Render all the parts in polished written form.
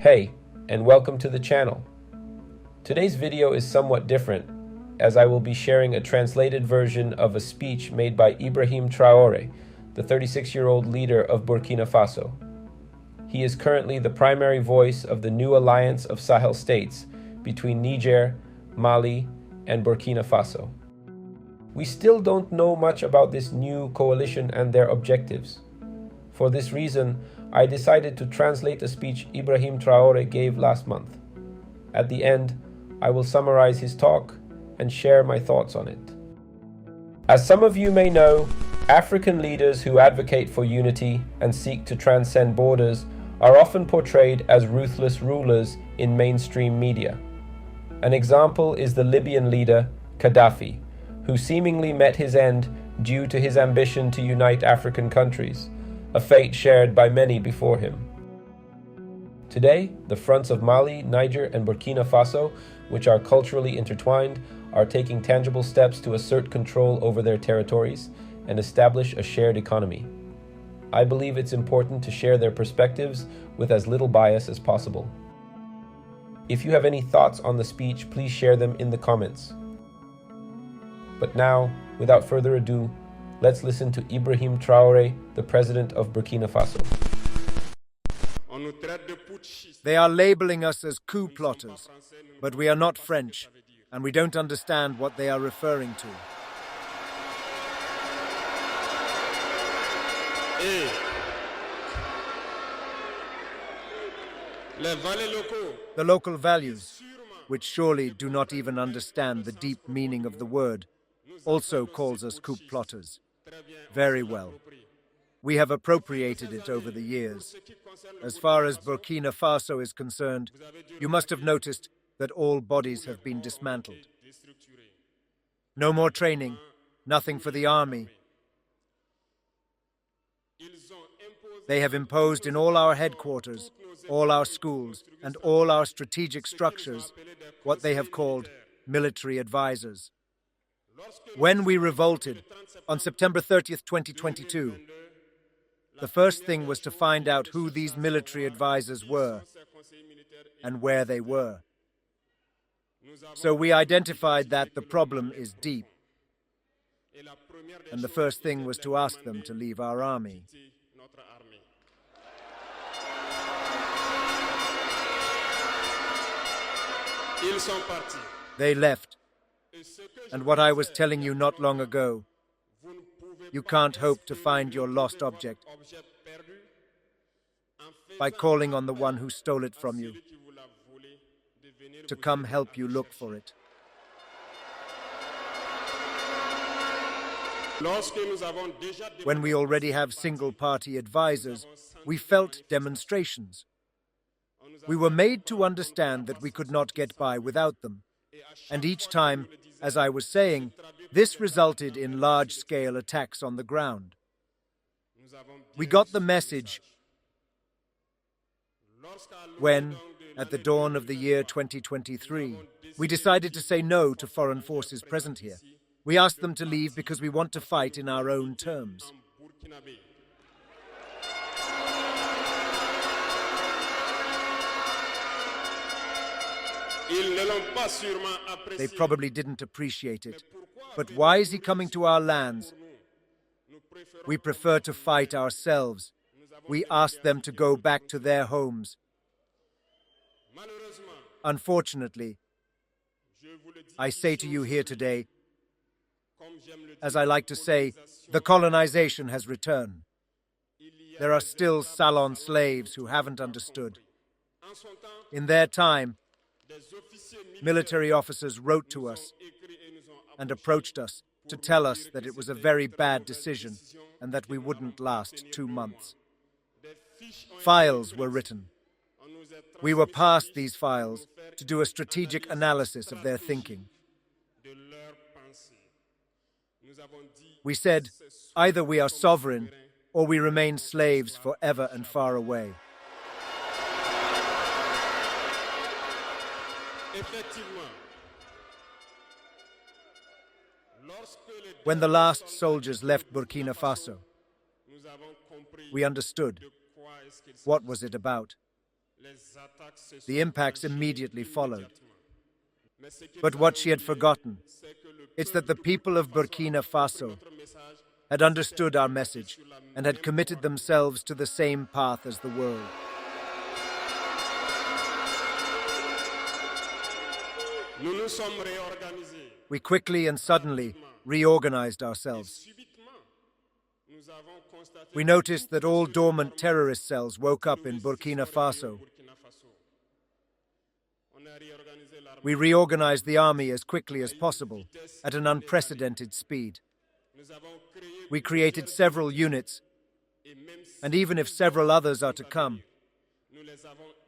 Hey, and welcome to the channel. Today's video is somewhat different, as I will be sharing a translated version of a speech made by Ibrahim Traoré, the 36-year-old leader of Burkina Faso. He is currently the primary voice of the new alliance of Sahel states between Niger, Mali, and Burkina Faso. We still don't know much about this new coalition and their objectives. For this reason, I decided to translate a speech Ibrahim Traoré gave last month. At the end, I will summarize his talk and share my thoughts on it. As some of you may know, African leaders who advocate for unity and seek to transcend borders are often portrayed as ruthless rulers in mainstream media. An example is the Libyan leader, Gaddafi, who seemingly met his end due to his ambition to unite African countries, a fate shared by many before him. Today, the fronts of Mali, Niger, and Burkina Faso, which are culturally intertwined, are taking tangible steps to assert control over their territories and establish a shared economy. I believe it's important to share their perspectives with as little bias as possible. If you have any thoughts on the speech, please share them in the comments. But now, without further ado, let's listen to Ibrahim Traoré, the president of Burkina Faso. They are labeling us as coup plotters, but we are not French, and we don't understand what they are referring to. The local values, which surely do not even understand the deep meaning of the word, also calls us coup plotters. Very well. We have appropriated it over the years. As far as Burkina Faso is concerned, you must have noticed that all bodies have been dismantled. No more training, nothing for the army. They have imposed in all our headquarters, all our schools, and all our strategic structures what they have called military advisors. When we revolted on September 30th, 2022, the first thing was to find out who these military advisors were and where they were. So we identified that the problem is deep. And the first thing was to ask them to leave our army. They left. And what I was telling you not long ago, you can't hope to find your lost object by calling on the one who stole it from you to come help you look for it. When we already have single-party advisors, we felt demonstrations. We were made to understand that we could not get by without them. And each time, as I was saying, this resulted in large-scale attacks on the ground. We got the message when, at the dawn of the year 2023, we decided to say no to foreign forces present here. We asked them to leave because we want to fight in our own terms. They probably didn't appreciate it. But why is he coming to our lands? We prefer to fight ourselves. We ask them to go back to their homes. Unfortunately, I say to you here today, as I like to say, the colonization has returned. There are still salon slaves who haven't understood. In their time, military officers wrote to us and approached us to tell us that it was a very bad decision and that we wouldn't last 2 months. Files were written. We were passed these files to do a strategic analysis of their thinking. We said, either we are sovereign or we remain slaves forever and far away. When the last soldiers left Burkina Faso, we understood what was it about. The impacts immediately followed. But what she had forgotten, it's that the people of Burkina Faso had understood our message and had committed themselves to the same path as the world. We quickly and suddenly reorganized ourselves. We noticed that all dormant terrorist cells woke up in Burkina Faso. We reorganized the army as quickly as possible, at an unprecedented speed. We created several units, and even if several others are to come,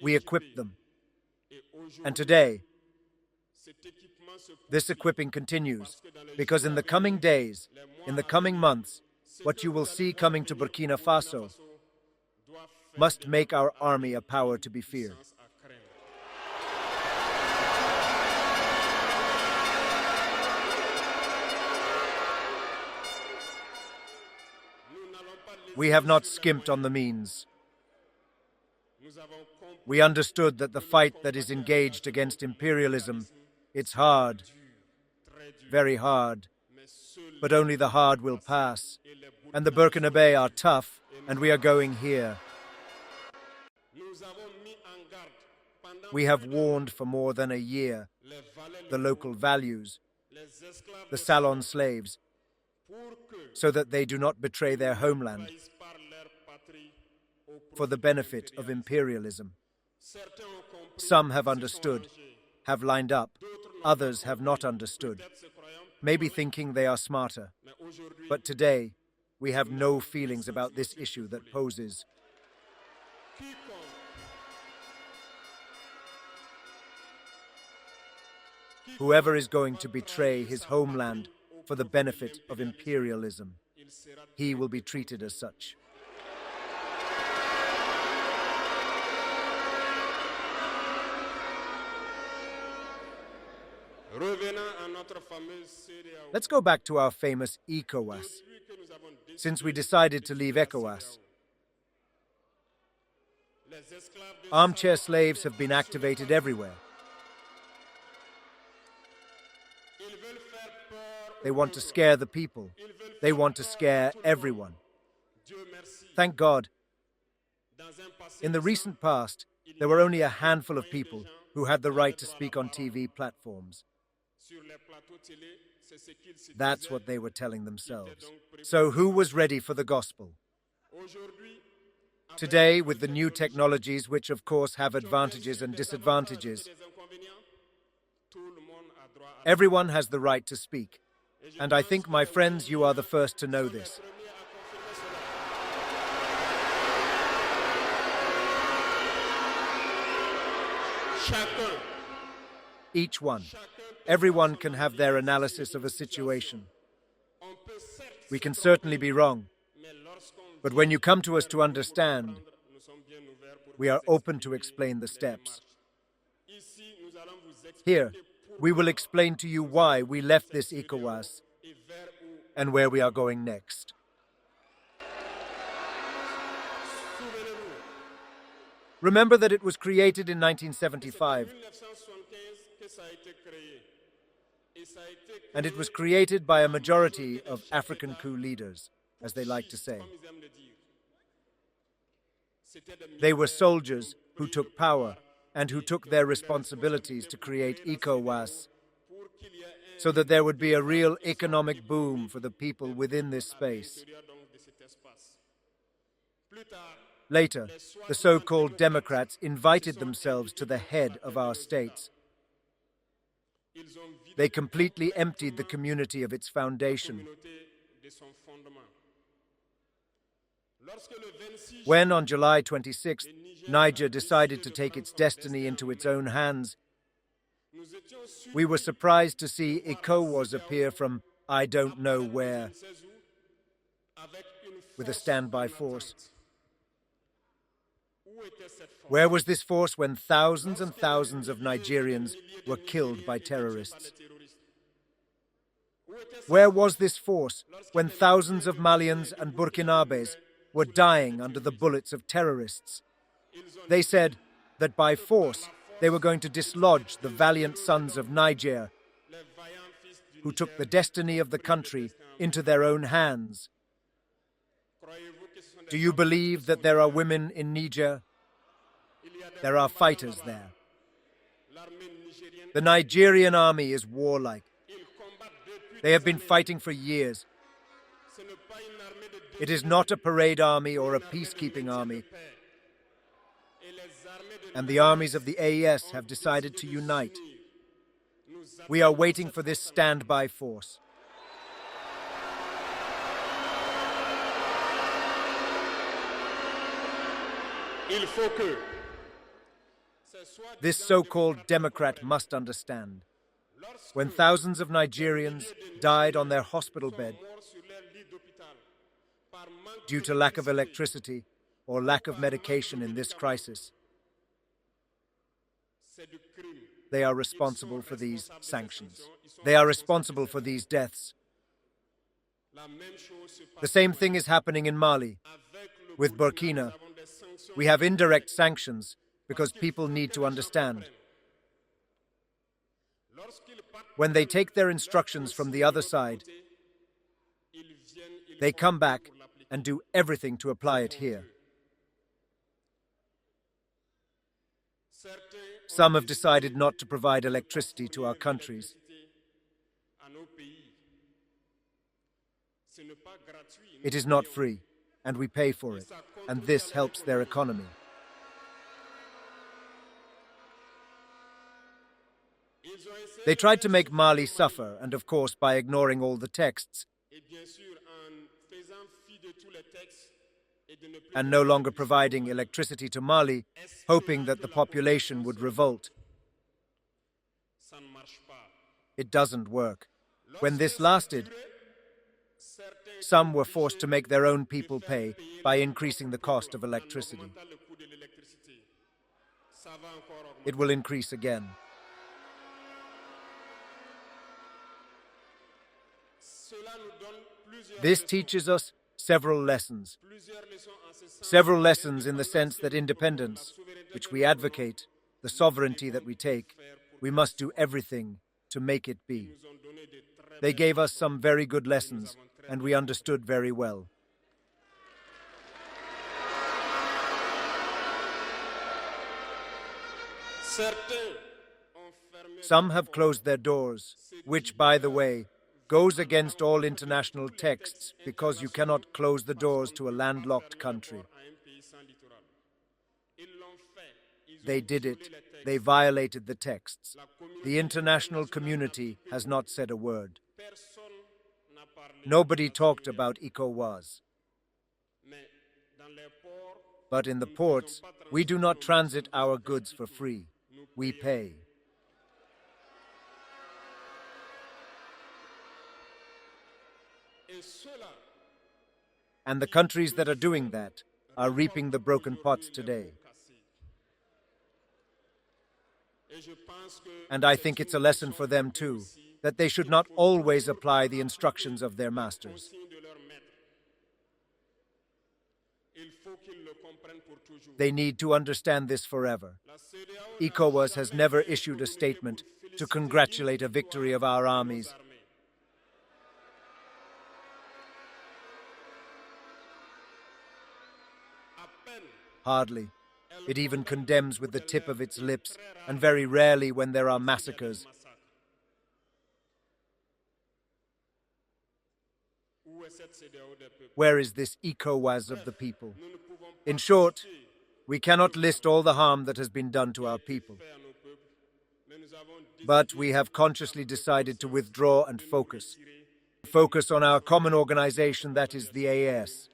we equipped them. And today, this equipping continues, because in the coming days, in the coming months, what you will see coming to Burkina Faso must make our army a power to be feared. We have not skimped on the means. We understood that the fight that is engaged against imperialism, it's hard, very hard, but only the hard will pass. And the Burkinabe are tough, and we are going here. We have warned for more than a year the local values, the Salon slaves, so that they do not betray their homeland for the benefit of imperialism. Some have understood, have lined up. Others have not understood, maybe thinking they are smarter. But today, we have no feelings about this issue that poses. Whoever is going to betray his homeland for the benefit of imperialism, he will be treated as such. Let's go back to our famous ECOWAS. Since we decided to leave ECOWAS, armchair slaves have been activated everywhere. They want to scare the people. They want to scare everyone. Thank God. In the recent past, there were only a handful of people who had the right to speak on TV platforms. That's what they were telling themselves. So who was ready for the gospel? Today, with the new technologies, which of course have advantages and disadvantages, everyone has the right to speak. And I think, my friends, you are the first to know this. Each one, everyone can have their analysis of a situation. We can certainly be wrong. But when you come to us to understand, we are open to explain the steps. Here, we will explain to you why we left this ECOWAS and where we are going next. Remember that it was created in 1975. And it was created by a majority of African coup leaders, as they like to say. They were soldiers who took power and who took their responsibilities to create ECOWAS so that there would be a real economic boom for the people within this space. Later, the so-called Democrats invited themselves to the head of our states. They completely emptied the community of its foundation. When, on July 26th, Niger decided to take its destiny into its own hands, we were surprised to see ECOWAS appear from I don't know where, with a standby force. Where was this force when thousands and thousands of Nigerians were killed by terrorists? Where was this force when thousands of Malians and Burkinabes were dying under the bullets of terrorists? They said, that by force they were going to dislodge the valiant sons of Niger, who took the destiny of the country into their own hands. Do you believe that there are women in Niger? There are fighters there. The Nigerian army is warlike. They have been fighting for years. It is not a parade army or a peacekeeping army. And the armies of the AES have decided to unite. We are waiting for this standby force. This so-called Democrat must understand. When thousands of Nigerians died on their hospital bed due to lack of electricity or lack of medication in this crisis, they are responsible for these sanctions. They are responsible for these deaths. The same thing is happening in Mali. With Burkina, we have indirect sanctions because people need to understand. When they take their instructions from the other side, they come back and do everything to apply it here. Some have decided not to provide electricity to our countries. It is not free, and we pay for it, and this helps their economy. They tried to make Mali suffer, and of course by ignoring all the texts, and no longer providing electricity to Mali, hoping that the population would revolt. It doesn't work. When this lasted, some were forced to make their own people pay by increasing the cost of electricity. It will increase again. This teaches us several lessons. Several lessons in the sense that independence, which we advocate, the sovereignty that we take, we must do everything to make it be. They gave us some very good lessons, and we understood very well. Some have closed their doors, which, by the way, goes against all international texts because you cannot close the doors to a landlocked country. They did it. They violated the texts. The international community has not said a word. Nobody talked about ECOWAS. But in the ports, we do not transit our goods for free. We pay. And the countries that are doing that are reaping the broken pots today. And I think it's a lesson for them too, that they should not always apply the instructions of their masters. They need to understand this forever. ECOWAS has never issued a statement to congratulate a victory of our armies. Hardly. It even condemns with the tip of its lips, and very rarely when there are massacres. Where is this ECOWAS of the people? In short, we cannot list all the harm that has been done to our people. But we have consciously decided to withdraw and focus. Focus on our common organization, that is the AES.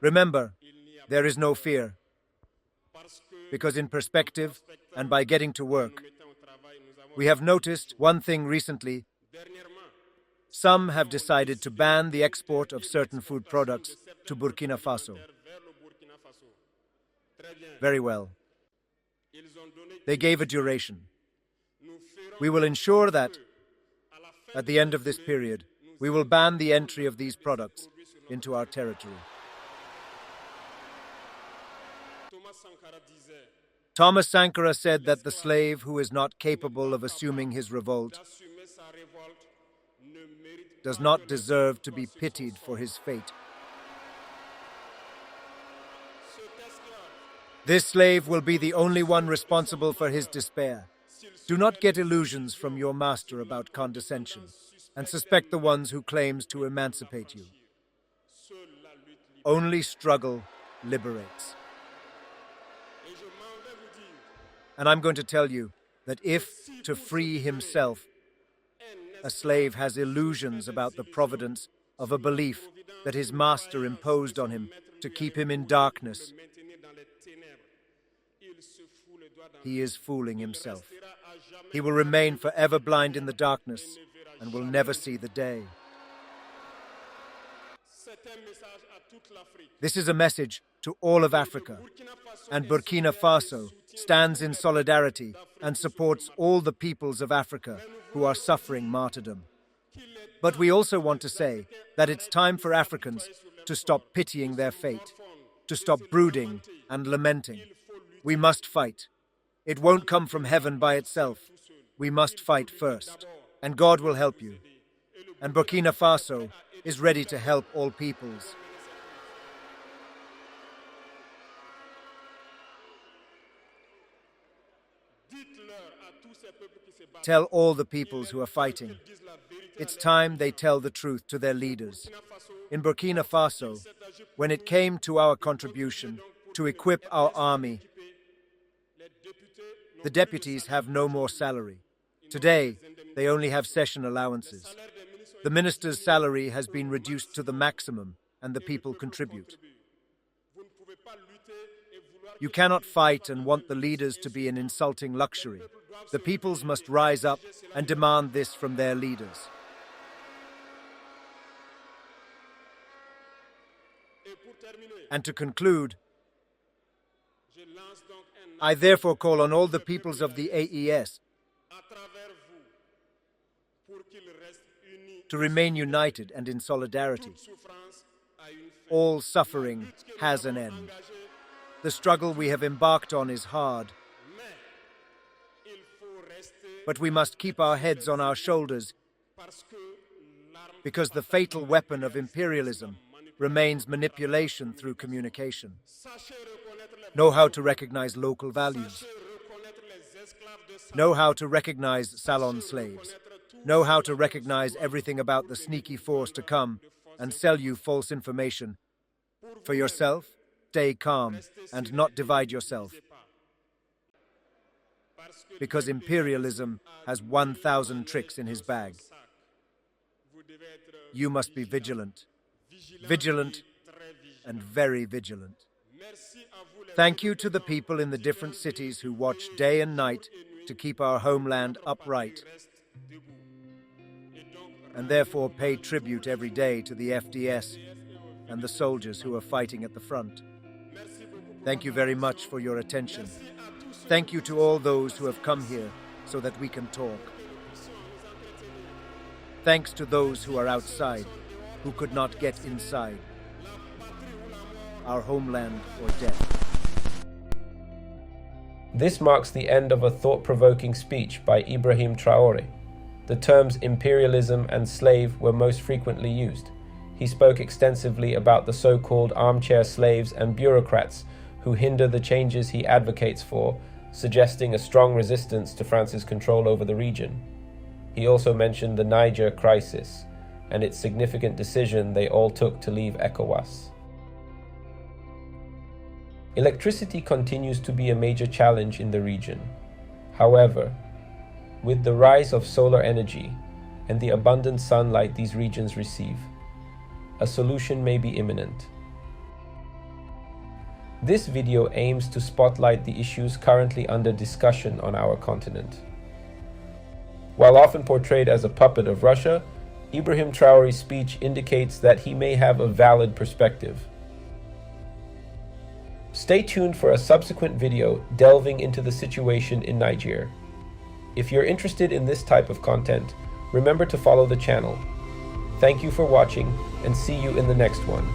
Remember, there is no fear. Because in perspective, and by getting to work, we have noticed one thing recently. Some have decided to ban the export of certain food products to Burkina Faso. Very well. They gave a duration. We will ensure that, At the end of this period, we will ban the entry of these products into our territory. Thomas Sankara said that the slave who is not capable of assuming his revolt does not deserve to be pitied for his fate. This slave will be the only one responsible for his despair. Do not get illusions from your master about condescension, and suspect the ones who claims to emancipate you. Only struggle liberates. And I'm going to tell you that if, to free himself, a slave has illusions about the providence of a belief that his master imposed on him to keep him in darkness, he is fooling himself. He will remain forever blind in the darkness and will never see the day. This is a message to all of Africa, and Burkina Faso stands in solidarity and supports all the peoples of Africa who are suffering martyrdom. But we also want to say that it's time for Africans to stop pitying their fate, to stop brooding and lamenting. We must fight. It won't come from heaven by itself. We must fight first, and God will help you. And Burkina Faso is ready to help all peoples. Tell all the peoples who are fighting. It's time they tell the truth to their leaders. In Burkina Faso, when it came to our contribution to equip our army, the deputies have no more salary. Today, they only have session allowances. The minister's salary has been reduced to the maximum, and the people contribute. You cannot fight and want the leaders to be an insulting luxury. The peoples must rise up and demand this from their leaders. And to conclude, I therefore call on all the peoples of the AES to remain united and in solidarity. All suffering has an end. The struggle we have embarked on is hard, but we must keep our heads on our shoulders because the fatal weapon of imperialism remains manipulation through communication. Know how to recognize local values. Know how to recognize salon slaves. Know how to recognize everything about the sneaky force to come and sell you false information. For yourself, stay calm and not divide yourself. Because imperialism has 1,000 tricks in his bag. You must be vigilant. Vigilant and very vigilant. Thank you to the people in the different cities who watch day and night to keep our homeland upright, and therefore pay tribute every day to the FDS and the soldiers who are fighting at the front. Thank you very much for your attention. Thank you to all those who have come here so that we can talk. Thanks to those who are outside, who could not get inside. Our homeland or death. This marks the end of a thought-provoking speech by Ibrahim Traoré. The terms imperialism and slave were most frequently used. He spoke extensively about the so-called armchair slaves and bureaucrats who hinder the changes he advocates for, suggesting a strong resistance to France's control over the region. He also mentioned the Niger crisis and its significant decision they all took to leave ECOWAS. Electricity continues to be a major challenge in the region. However, with the rise of solar energy and the abundant sunlight these regions receive, a solution may be imminent. This video aims to spotlight the issues currently under discussion on our continent. While often portrayed as a puppet of Russia, Ibrahim Traoré's speech indicates that he may have a valid perspective. Stay tuned for a subsequent video delving into the situation in Niger. If you're interested in this type of content, remember to follow the channel. Thank you for watching, and see you in the next one.